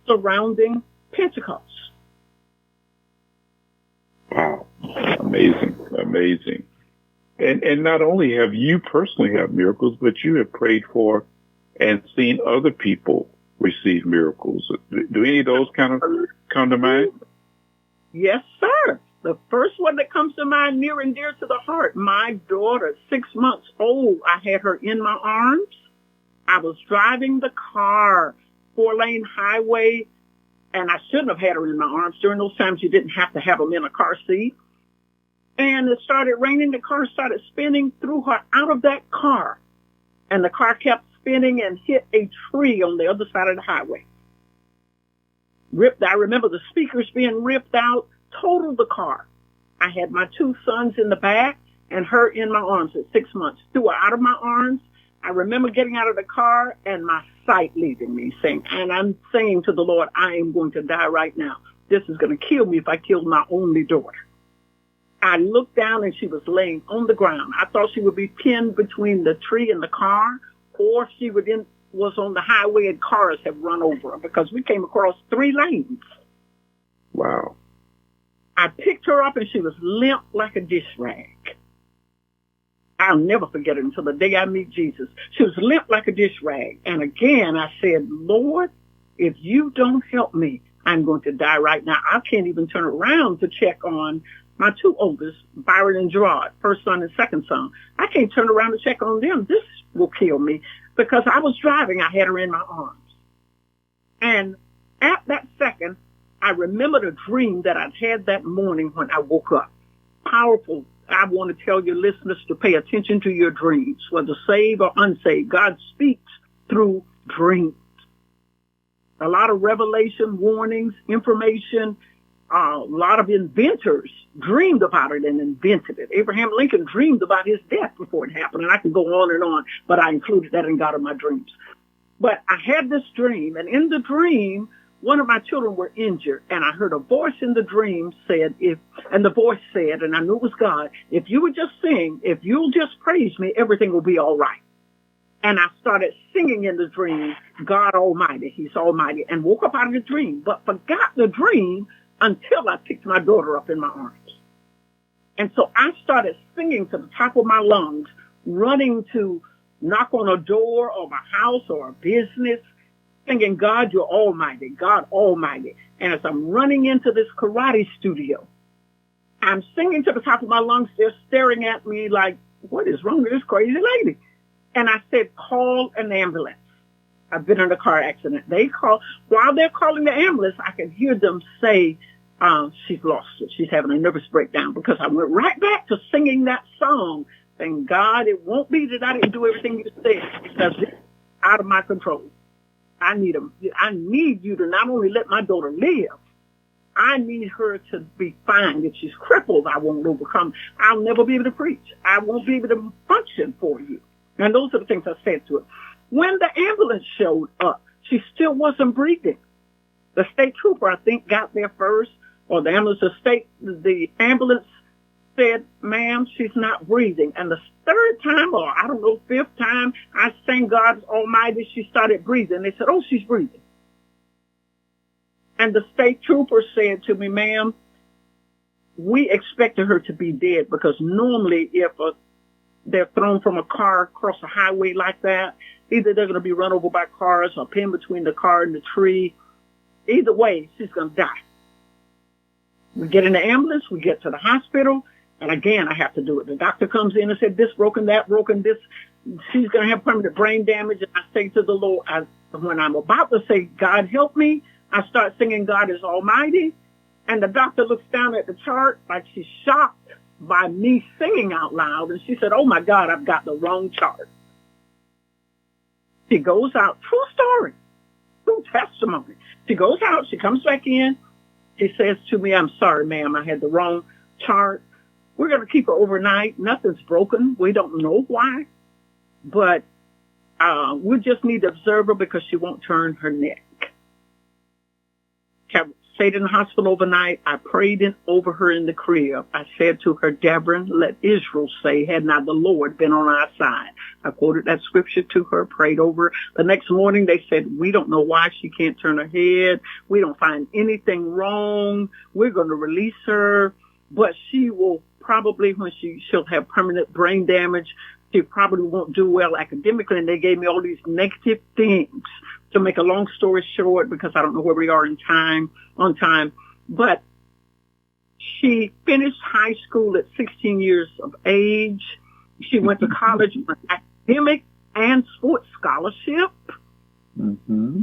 surrounding Pentecost.
Wow. Amazing. Amazing. And not only have you personally had miracles, but you have prayed for and seen other people receive miracles. Do any of those kind of come to mind?
Yes, sir. The first one that comes to mind, near and dear to the heart, my daughter, 6 months old, I had her in my arms. I was driving the car, 4-lane highway, and I shouldn't have had her in my arms. During those times, you didn't have to have them in a car seat. And it started raining. The car started spinning, threw her out of that car. And the car kept spinning and hit a tree on the other side of the highway. I remember the speakers being ripped out, totaled the car. I had my 2 sons in the back and her in my arms at 6 months. Threw her out of my arms. I remember getting out of the car and my sight leaving me, and I'm saying to the Lord, I am going to die right now. This is going to kill me if I kill my only daughter. I looked down and she was laying on the ground. I thought she would be pinned between the tree and the car, or she was on the highway and cars have run over her, because we came across 3 lanes.
Wow.
I picked her up and she was limp like a dish rag. I'll never forget it until the day I meet Jesus. She was limp like a dish rag. And again, I said, Lord, if you don't help me, I'm going to die right now. I can't even turn around to check on my 2 oldest, Byron and Gerard, first son and second son. I can't turn around to check on them. This will kill me, because I was driving. I had her in my arms. And at that second, I remembered a dream that I'd had that morning when I woke up. Powerful. I want to tell your listeners to pay attention to your dreams, whether saved or unsaved. God speaks through dreams. A lot of revelation, warnings, information. A lot of inventors dreamed about it and invented it. Abraham Lincoln dreamed about his death before it happened, and I can go on, but I included that in God of my dreams. But I had this dream, and in the dream, one of my children were injured, and I heard a voice in the dream and the voice said, and I knew it was God, if you would just sing, if you'll just praise me, everything will be all right. And I started singing in the dream, God Almighty, He's Almighty, and woke up out of the dream, but forgot the dream until I picked my daughter up in my arms. And so I started singing to the top of my lungs, running to knock on a door or my house or a business, singing, God, you're almighty, God almighty. And as I'm running into this karate studio, I'm singing to the top of my lungs. They're staring at me like, what is wrong with this crazy lady? And I said, call an ambulance. I've been in a car accident. While they're calling the ambulance, I can hear them say, she's lost it. She's having a nervous breakdown, because I went right back to singing that song, saying, God, it won't be that I didn't do everything you said, because it's out of my control. I need you to not only let my daughter live, I need her to be fine. If she's crippled, I won't overcome. I'll never be able to preach. I won't be able to function for you. And those are the things I said to her. When the ambulance showed up, she still wasn't breathing. The state trooper, I think, got there first, or the ambulance said, ma'am, she's not breathing. And the third time, or I don't know, 5th time, I sang God's Almighty, she started breathing. They said, oh, she's breathing. And the state trooper said to me, ma'am, we expected her to be dead, because normally if they're thrown from a car across a highway like that, either they're going to be run over by cars or pinned between the car and the tree. Either way, she's going to die. We get in the ambulance, we get to the hospital, and again, I have to do it. The doctor comes in and said, this broken, that broken, this, she's going to have permanent brain damage. And I say to the Lord, when I'm about to say, God help me, I start singing God is Almighty. And the doctor looks down at the chart like she's shocked by me singing out loud. And she said, oh my God, I've got the wrong chart. She goes out, true story, true testimony. She goes out, she comes back in. She says to me, I'm sorry, ma'am, I had the wrong chart. We're going to keep her overnight. Nothing's broken. We don't know why. but we just need to observe her because she won't turn her neck. Stayed in the hospital overnight. I prayed over her in the crib. I said to her, Deborah, let Israel say, had not the Lord been on our side. I quoted that scripture to her, prayed over her. The next morning they said, we don't know why she can't turn her head. We don't find anything wrong. We're going to release her, but she will probably, when she'll have permanent brain damage, she probably won't do well academically. And they gave me all these negative things. To make a long story short, because I don't know where we are on time, but she finished high school at 16 years of age. She went to college on an academic and sports scholarship.
Mm-hmm.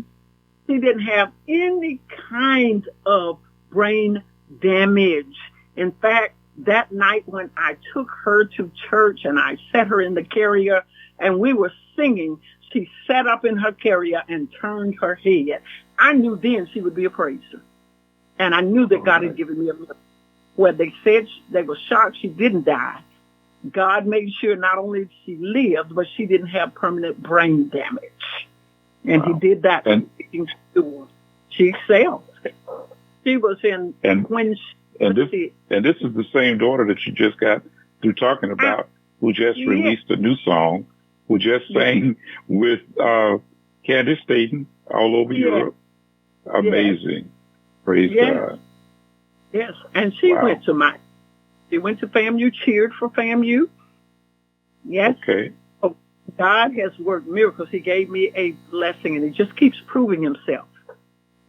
She didn't have any kind of brain damage. In fact, that night when I took her to church and I set her in the carrier and we were singing, she sat up in her carrier and turned her head. I knew then she would be a praiser. And I knew that God had given me a miracle. Where they said they were shocked she didn't die. God made sure not only she lived, but she didn't have permanent brain damage. And He did that.
And
she excelled. She was in when she,
and this is the same daughter that you just got through talking about, who just released a new song, who just sang with Candace Staten all over Europe. Amazing. Praise God.
Yes, and she went to she went to FAMU, cheered for FAMU. Yes.
Okay.
Oh, God has worked miracles. He gave me a blessing, and He just keeps proving Himself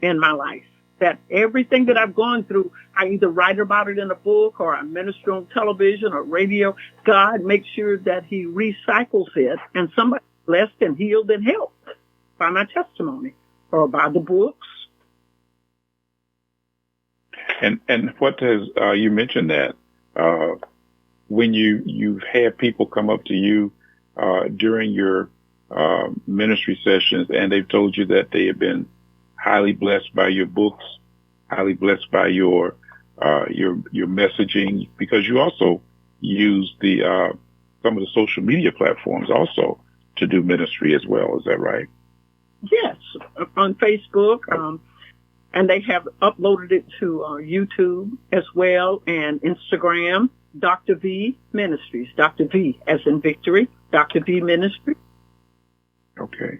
in my life. That everything that I've gone through, I either write about it in a book or I minister on television or radio. God makes sure that He recycles it, and somebody's blessed and healed and helped by my testimony or by the books.
And what has you mentioned that when you've had people come up to you during your ministry sessions and they've told you that they have been highly blessed by your books, highly blessed by your messaging, because you also use the some of the social media platforms also to do ministry as well. Is that right?
Yes, on Facebook, and they have uploaded it to YouTube as well and Instagram. Dr. V Ministries, Dr. V as in victory, Dr. V Ministry.
Okay.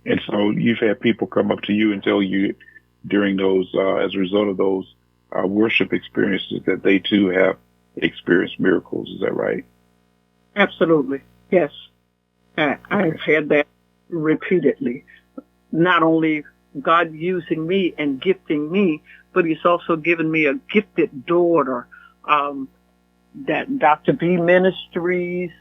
And so you've had people come up to you and tell you during those, as a result of those worship experiences, that they too have experienced miracles. Is that right?
Absolutely. Yes. I've had that repeatedly. Not only God using me and gifting me, but He's also given me a gifted daughter, that Dr. B Ministries,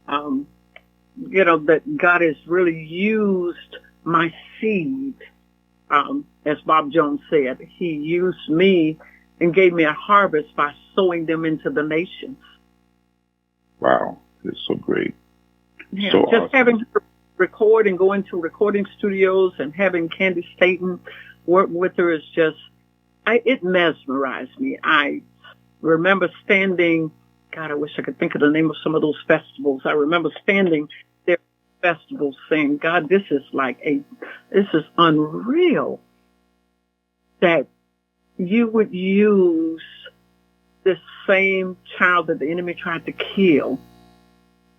that God has really used my seed. As Bob Jones said, He used me and gave me a harvest by sowing them into the nations.
Wow. It's so great.
Yeah,
so
just
awesome.
Having her record and go into recording studios and having Candace Staten work with her is just, it mesmerized me. I remember standing, God, I wish I could think of the name of some of those festivals. I remember standing there at festivals saying, God, this is unreal that you would use this same child that the enemy tried to kill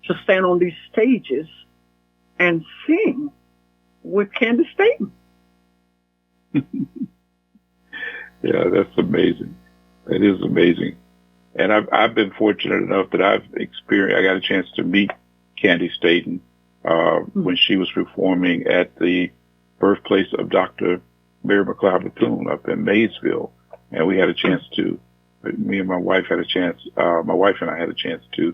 to stand on these stages and sing with Candace Staten.
Yeah, that's amazing. That is amazing. And I've been fortunate enough that I got a chance to meet Candace Staten when she was performing at the birthplace of Dr. Mary McLeod Bethune up in Maysville. And we had a chance to, me and my wife and I had a chance to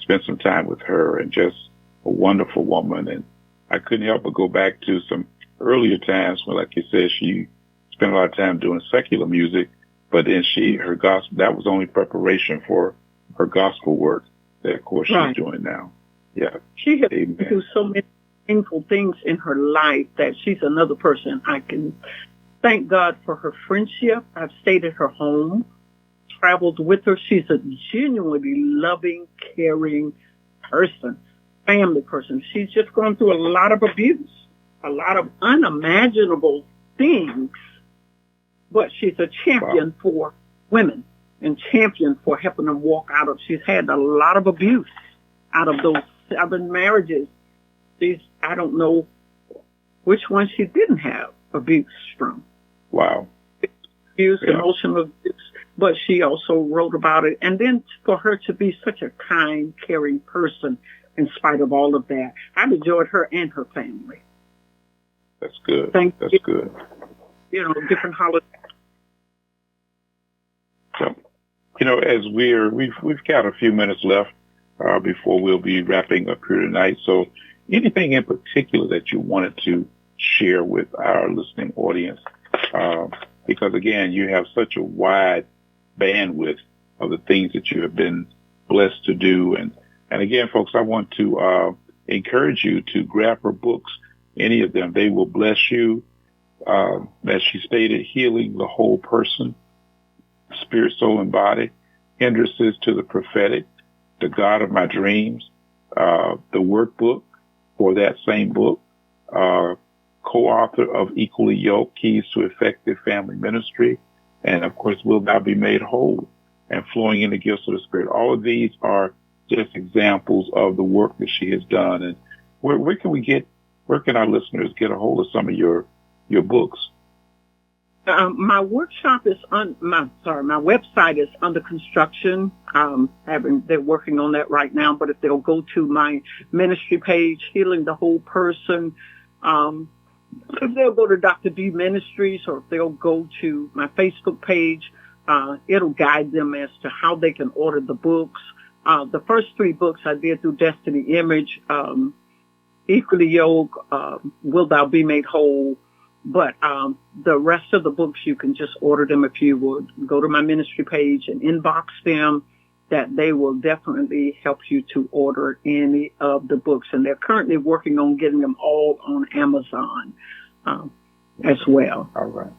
spend some time with her, and just a wonderful woman. And I couldn't help but go back to some earlier times when, like you said, she spent a lot of time doing secular music, but then her gospel, that was only preparation for her gospel work that, of course, she's doing now. Yeah.
She has been through so many painful things in her life that she's another person. I can thank God for her friendship. I've stayed at her home, traveled with her. She's a genuinely loving, caring person. family person. She's just gone through a lot of abuse, a lot of unimaginable things, but she's a champion for women and champion for helping them walk out of. She's had a lot of abuse out of those 7 marriages. I don't know which one she didn't have abuse from.
Wow.
Abuse, emotional abuse, but she also wrote about it. And then for her to be such a kind, caring person in spite of all of that, I've enjoyed her and her family.
That's good. That's good.
Different holidays.
So, as we've got a few minutes left before we'll be wrapping up here tonight. So anything in particular that you wanted to share with our listening audience? Because, again, you have such a wide bandwidth of the things that you have been blessed to do. And again, folks, I want to encourage you to grab her books, any of them. They will bless you. As she stated, healing the whole person, spirit, soul, and body, hindrances to the prophetic, the God of my dreams, the workbook for that same book, co-author of Equally Yoked, Keys to Effective Family Ministry, and of course, Will Thou Be Made Whole, and Flowing in the Gifts of the Spirit. All of these are just examples of the work that she has done. And where can our listeners get a hold of some of your books?
My workshop is my website is under construction. They're working on that right now, but if they'll go to my ministry page, Healing the Whole Person, if they'll go to Dr. B Ministries, or if they'll go to my Facebook page, it'll guide them as to how they can order the books. The first 3 books I did through Destiny Image, Equally Yoked, Will Thou Be Made Whole. But the rest of the books, you can just order them if you would go to my ministry page and inbox them, that they will definitely help you to order any of the books. And they're currently working on getting them all on Amazon as well.
All right.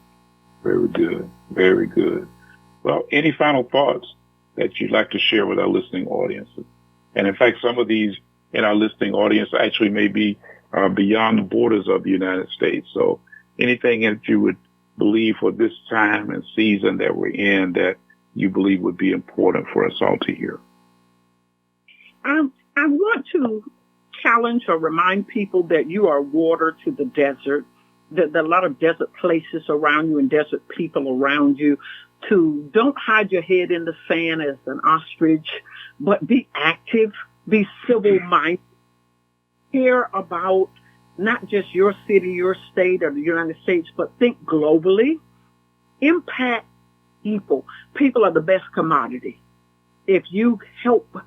Very good. Very good. Well, any final thoughts that you'd like to share with our listening audience? And in fact, some of these in our listening audience actually may be beyond the borders of the United States. So anything that you would believe for this time and season that we're in that you believe would be important for us all to hear?
I want to challenge or remind people that you are water to the desert, that there are a lot of desert places around you and desert people around you, to don't hide your head in the sand as an ostrich, but be active, be civil-minded, care about not just your city, your state, or the United States, but think globally. Impact people. People are the best commodity. If you help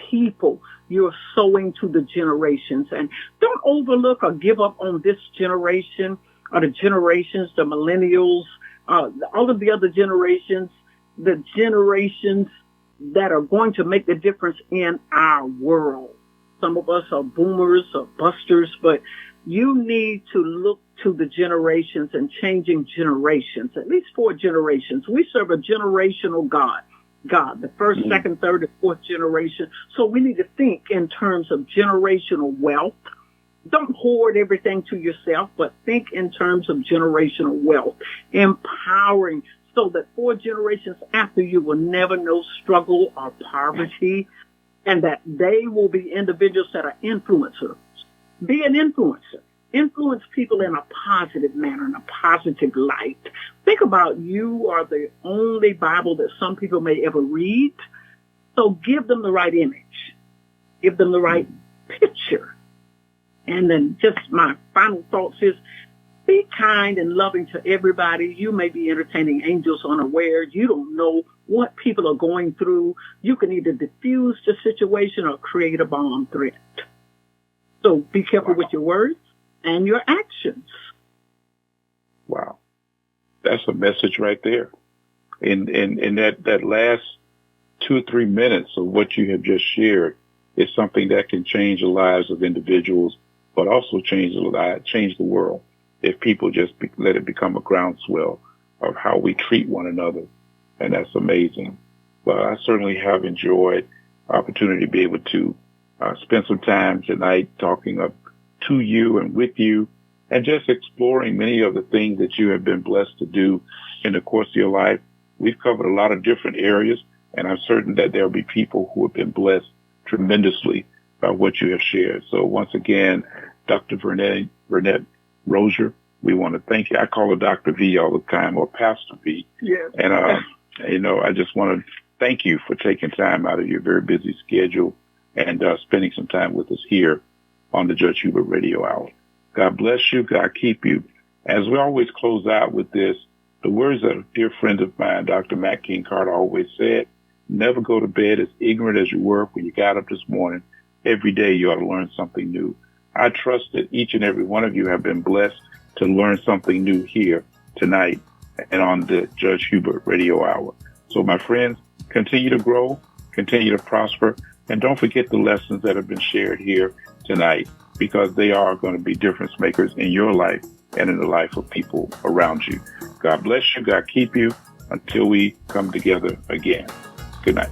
people, you're sowing to the generations. And don't overlook or give up on this generation or the generations, the millennials, all of the other generations, the generations that are going to make the difference in our world. Some of us are boomers or busters, but you need to look to the generations and changing generations, at least 4 generations. We serve a generational God, the first, second, third, and 4th generation. So we need to think in terms of generational wealth. Don't hoard everything to yourself, but think in terms of generational wealth, empowering so that 4 generations after you will never know struggle or poverty, and that they will be individuals that are influencers. Be an influencer. Influence people in a positive manner, in a positive light. Think about you are the only Bible that some people may ever read. So give them the right image. Give them the right picture. And then just my final thoughts is, be kind and loving to everybody. You may be entertaining angels unaware. You don't know what people are going through. You can either diffuse the situation or create a bomb threat. So be careful with your words and your actions.
Wow. That's a message right there. In that last 2 or 3 minutes of what you have just shared is something that can change the lives of individuals, but also change the world if people just let it become a groundswell of how we treat one another. And that's amazing. But I certainly have enjoyed the opportunity to be able to spend some time tonight talking up to you and with you and just exploring many of the things that you have been blessed to do in the course of your life. We've covered a lot of different areas, and I'm certain that there will be people who have been blessed tremendously by what you have shared. So once again, Dr. Vernette Rosier, we want to thank you. I call her Dr. V all the time, or Pastor V.
Yes.
And, I just want to thank you for taking time out of your very busy schedule and spending some time with us here on the Judge Hubert Radio Hour. God bless you. God keep you. As we always close out with this, the words of a dear friend of mine, Dr. Matt King Carter, always said, never go to bed as ignorant as you were when you got up this morning. Every day you ought to learn something new. I trust that each and every one of you have been blessed to learn something new here tonight and on the Judge Hubert Radio Hour. So my friends, continue to grow, continue to prosper, and don't forget the lessons that have been shared here tonight, because they are going to be difference makers in your life and in the life of people around you. God bless you. God keep you until we come together again. Good night.